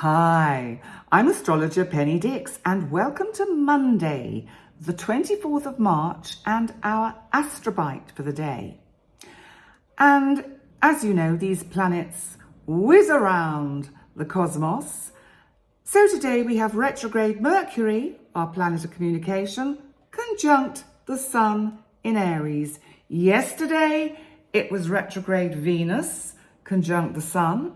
Hi, I'm astrologer Penny Dix and welcome to Monday, the 24th of March and our astrobite for the day. And as you know, these planets whiz around the cosmos. So today we have retrograde Mercury, our planet of communication, conjunct the Sun in Aries. Yesterday it was retrograde Venus, conjunct the Sun.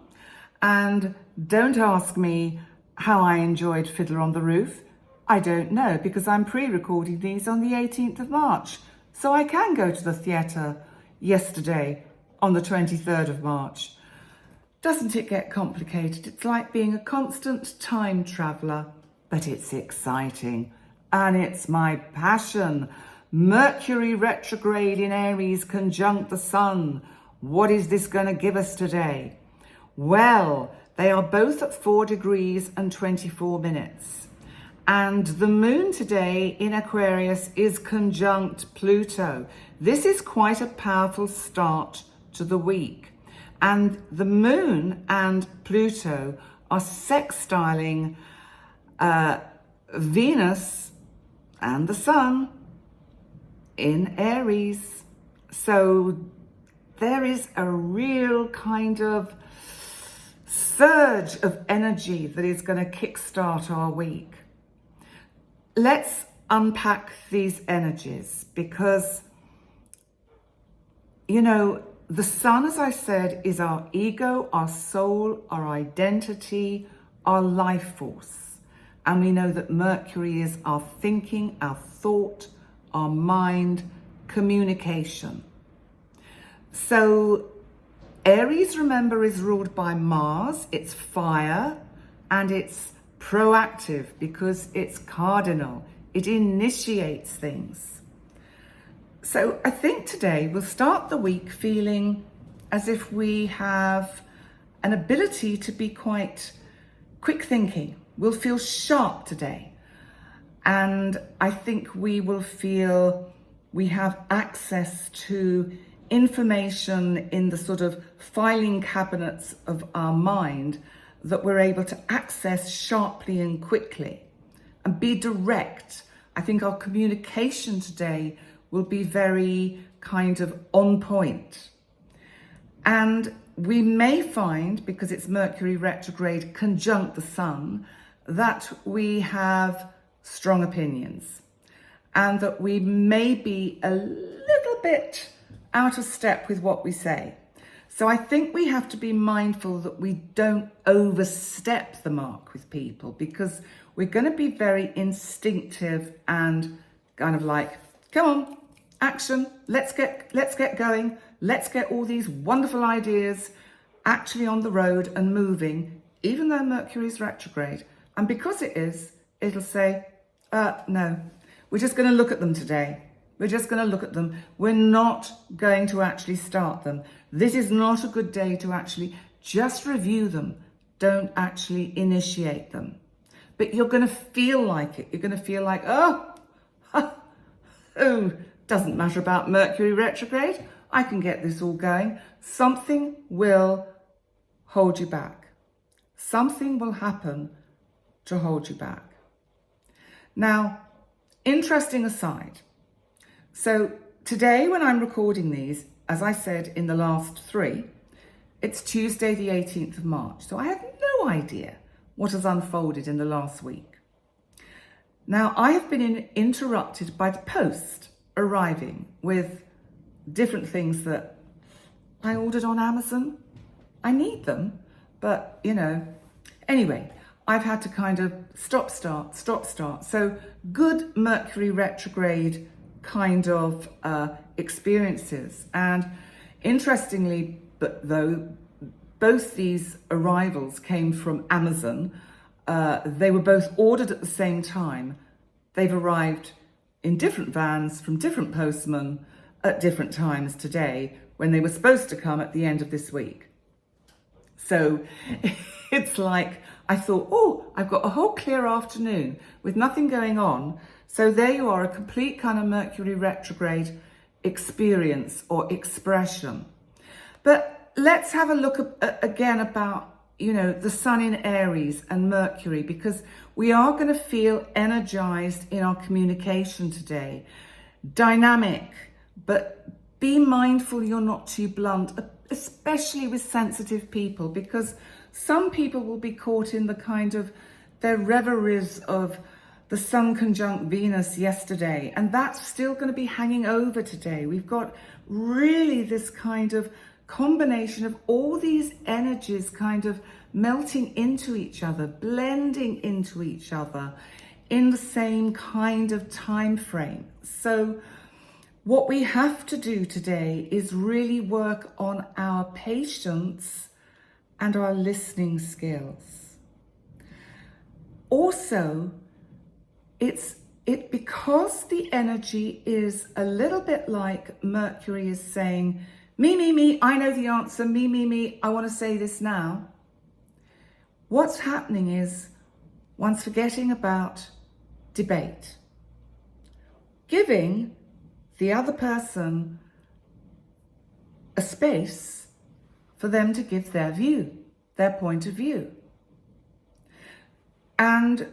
And don't ask me how I enjoyed Fiddler on the Roof. I don't know, because I'm pre-recording these on the 18th of March. So I can go to the theatre yesterday on the 23rd of March. Doesn't it get complicated? It's like being a constant time traveller, but it's exciting. And it's my passion. Mercury retrograde in Aries conjunct the Sun. What is this going to give us today? Well, they are both at 4 degrees and 24 minutes. And the moon today in Aquarius is conjunct Pluto. This is quite a powerful start to the week. And the moon and Pluto are sextiling Venus and the Sun in Aries. So there is a real kind of surge of energy that is going to kickstart our week. Let's unpack these energies because, you know, the Sun, as I said, is our ego, our soul, our identity, our life force. And we know that Mercury is our thinking, our thought, our mind, communication. So Aries, remember, is ruled by Mars. It's fire and it's proactive because it's cardinal. It initiates things. So I think today we'll start the week feeling as if we have an ability to be quite quick thinking. We'll feel sharp today. And I think we will feel we have access to information in the sort of filing cabinets of our mind that we're able to access sharply and quickly and be direct. I think our communication today will be very kind of on point. And we may find, because it's Mercury retrograde conjunct the Sun, that we have strong opinions and that we may be a little bit out of step with what we say. So I think we have to be mindful that we don't overstep the mark with people, because we're going to be very instinctive and kind of like, come on, action, let's get going, let's get all these wonderful ideas actually on the road and moving, even though Mercury is retrograde. And because it is, it'll say, no, we're just going to look at them today. We're just going to look at them. We're not going to actually start them. This is not a good day to actually just review them. Don't actually initiate them. But you're going to feel like it. You're going to feel like, oh, doesn't matter about Mercury retrograde. I can get this all going. Something will hold you back. Something will happen to hold you back. Now, interesting aside. So today, when I'm recording these, as I said in the last three, it's Tuesday, the 18th of March. So I have no idea what has unfolded in the last week. Now, I have been interrupted by the post arriving with different things that I ordered on Amazon. I need them, but you know, anyway, I've had to kind of stop, start. So good Mercury retrograde kind of experiences. And interestingly, but though both these arrivals came from Amazon, they were both ordered at the same time. They've arrived in different vans from different postmen at different times today, when they were supposed to come at the end of this week. So it's like, I thought, oh, I've got a whole clear afternoon with nothing going on. So there you are, a complete kind of Mercury retrograde experience or expression. But let's have a look again about the sun in Aries and Mercury, because we are going to feel energized in our communication today. Dynamic, but be mindful you're not too blunt, especially with sensitive people, because some people will be caught in the kind of their reveries of the sun conjunct Venus yesterday, and that's still going to be hanging over today. We've got really this kind of combination of all these energies kind of melting into each other, blending into each other in the same kind of time frame. So what we have to do today is really work on our patience and our listening skills. Also, because the energy is a little bit like Mercury is saying, me, I know the answer, me, I want to say this now. What's happening is one's forgetting about debate, giving the other person a space for them to give their view, their point of view. And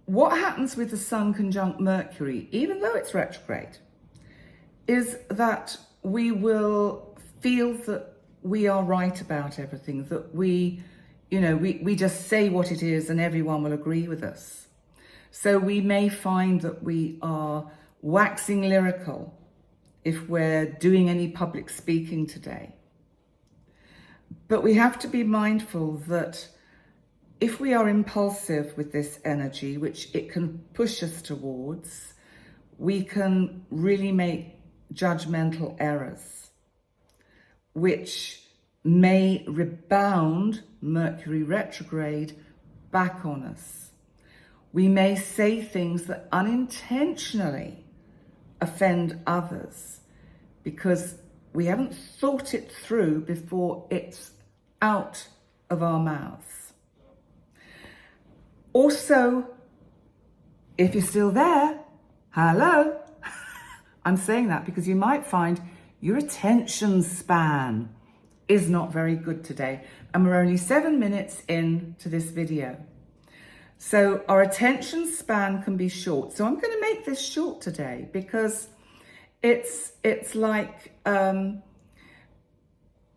what happens with the sun conjunct Mercury, even though it's retrograde, is that we will feel that we are right about everything, that we just say what it is and everyone will agree with us. So we may find that we are waxing lyrical if we're doing any public speaking today. But we have to be mindful that if we are impulsive with this energy, which it can push us towards, we can really make judgmental errors, which may rebound Mercury retrograde back on us. We may say things that unintentionally offend others because we haven't thought it through before it's out of our mouths. Also, if you're still there, hello. I'm saying that because you might find your attention span is not very good today. And we're only 7 minutes into this video. So our attention span can be short. So I'm going to make this short today because it's like we're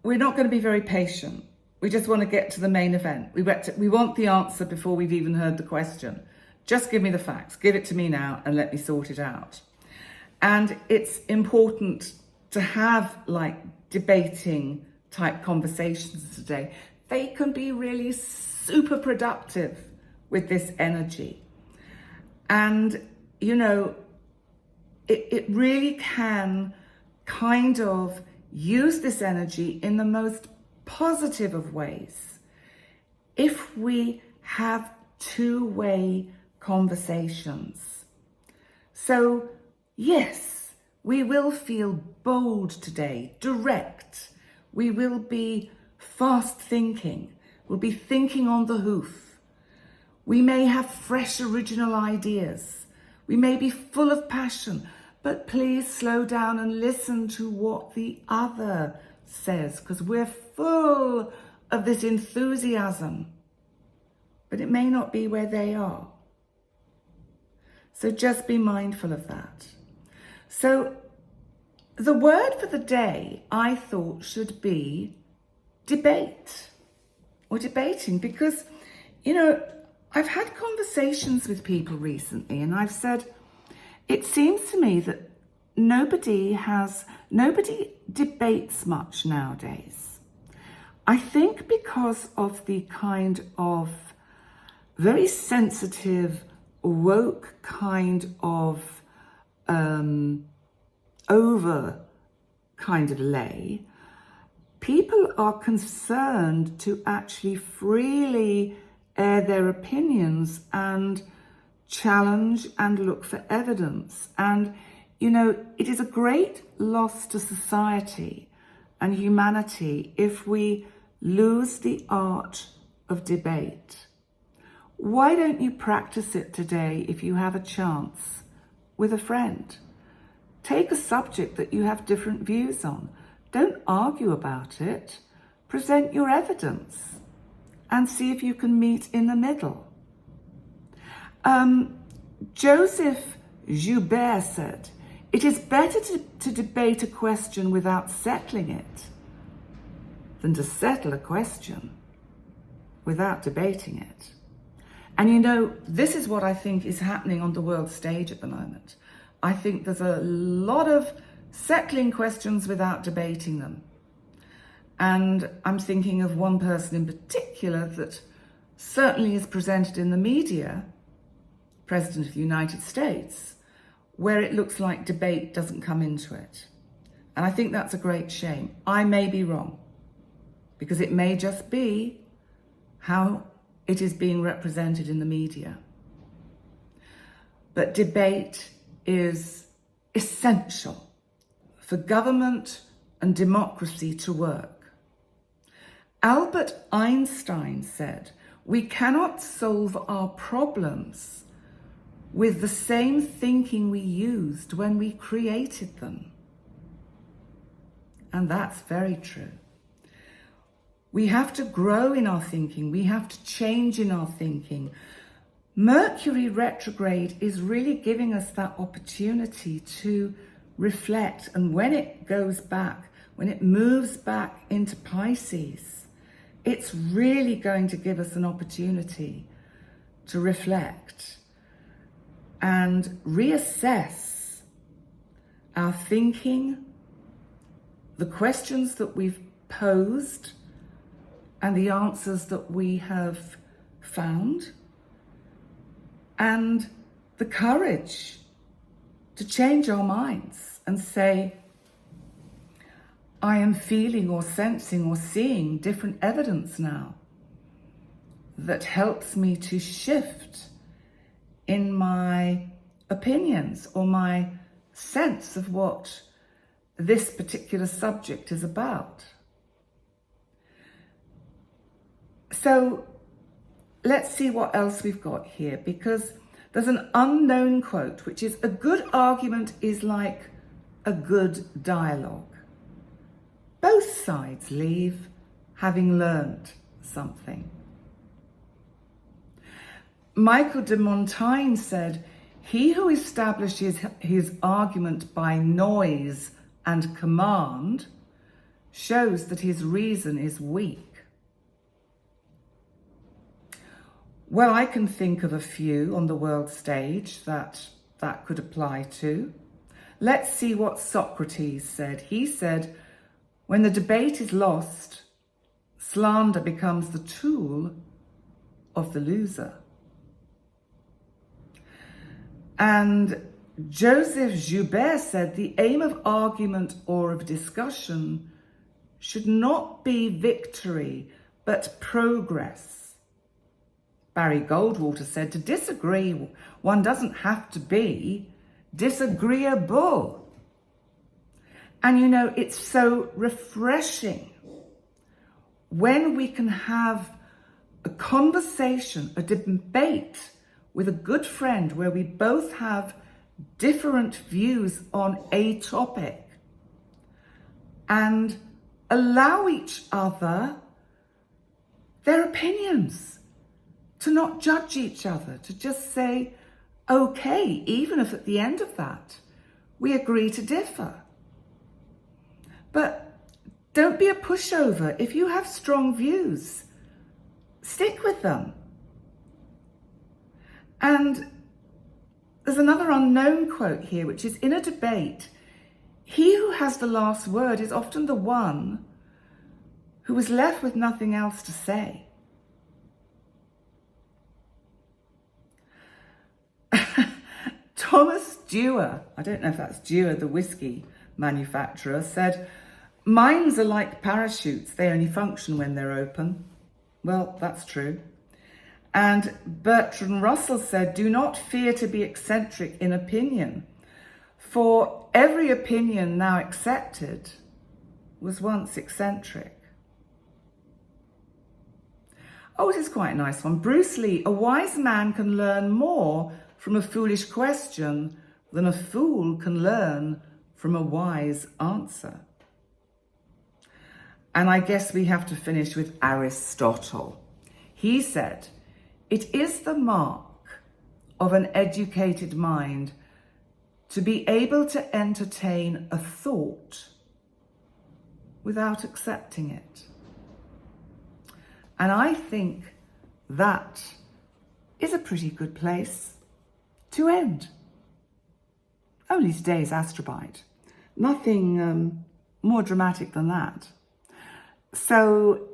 not going to be very patient. We just want to get to the main event. We want the answer before we've even heard the question. Just give me the facts. Give it to me now and let me sort it out. And it's important to have like debating type conversations today. They can be really super productive with this energy. And, it really can kind of use this energy in the most positive of ways if we have two-way conversations. So yes, we will feel bold today, direct. We will be fast thinking. We'll be thinking on the hoof. We may have fresh original ideas. We may be full of passion, but please slow down and listen to what the other says, because we're full of this enthusiasm, but it may not be where they are. So just be mindful of that. So the word for the day, I thought, should be debate or debating, because, I've had conversations with people recently and I've said, it seems to me that nobody debates much nowadays. I think because of the kind of very sensitive, woke kind of over kind of lay, people are concerned to actually freely air their opinions and challenge and look for evidence. And, it is a great loss to society and humanity if we lose the art of debate. Why don't you practice it today if you have a chance with a friend? Take a subject that you have different views on. Don't argue about it. Present your evidence and see if you can meet in the middle. Joseph Joubert said, "It is better to debate a question without settling it than to settle a question without debating it." And you know, this is what I think is happening on the world stage at the moment. I think there's a lot of settling questions without debating them. And I'm thinking of one person in particular that certainly is presented in the media, President of the United States, where it looks like debate doesn't come into it. And I think that's a great shame. I may be wrong, because it may just be how it is being represented in the media. But debate is essential for government and democracy to work. Albert Einstein said, "We cannot solve our problems with the same thinking we used when we created them." And that's very true. We have to grow in our thinking. We have to change in our thinking. Mercury retrograde is really giving us that opportunity to reflect. And when it goes back, when it moves back into Pisces, it's really going to give us an opportunity to reflect and reassess our thinking, the questions that we've posed, and the answers that we have found, and the courage to change our minds and say, I am feeling or sensing or seeing different evidence now that helps me to shift in my opinions or my sense of what this particular subject is about. So let's see what else we've got here, because there's an unknown quote, which is, "A good argument is like a good dialogue. Both sides leave having learned something." Michael de Montaigne said, "He who establishes his argument by noise and command shows that his reason is weak." Well, I can think of a few on the world stage that could apply to. Let's see what Socrates said. He said, "When the debate is lost, slander becomes the tool of the loser." And Joseph Joubert said, "The aim of argument or of discussion should not be victory, but progress." Barry Goldwater said, "To disagree, one doesn't have to be disagreeable." And you know, it's so refreshing when we can have a conversation, a debate with a good friend where we both have different views on a topic and allow each other their opinions, to not judge each other, to just say, okay, even if at the end of that we agree to differ. But don't be a pushover. If you have strong views, stick with them. And there's another unknown quote here, which is, "In a debate, he who has the last word is often the one who is left with nothing else to say." Thomas Dewar, I don't know if that's Dewar, the whiskey manufacturer, said, "Minds are like parachutes. They only function when they're open." Well, that's true. And Bertrand Russell said, "Do not fear to be eccentric in opinion, for every opinion now accepted was once eccentric." Oh, this is quite a nice one. Bruce Lee, "A wise man can learn more from a foolish question than a fool can learn from a wise answer." And I guess we have to finish with Aristotle. He said, "It is the mark of an educated mind to be able to entertain a thought without accepting it." And I think that is a pretty good place to end. Only today's Astrobite. Nothing more dramatic than that. So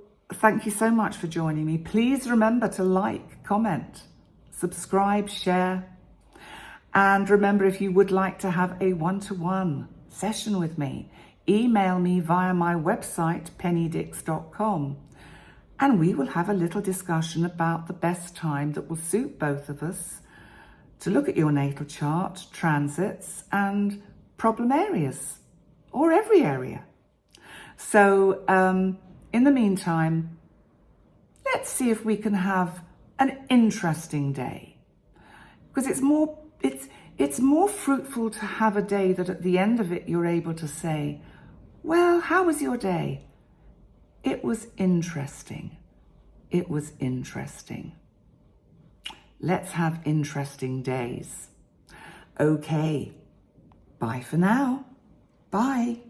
thank you so much for joining me. Please remember to like, comment, subscribe, share. And remember, if you would like to have a one-to-one session with me, email me via my website, pennydix.com. And we will have a little discussion about the best time that will suit both of us to look at your natal chart, transits, and problem areas, or every area. So in the meantime, let's see if we can have an interesting day. Because it's more fruitful to have a day that at the end of it, you're able to say, well, how was your day? It was interesting. It was interesting. Let's have interesting days. Okay. Bye for now. Bye.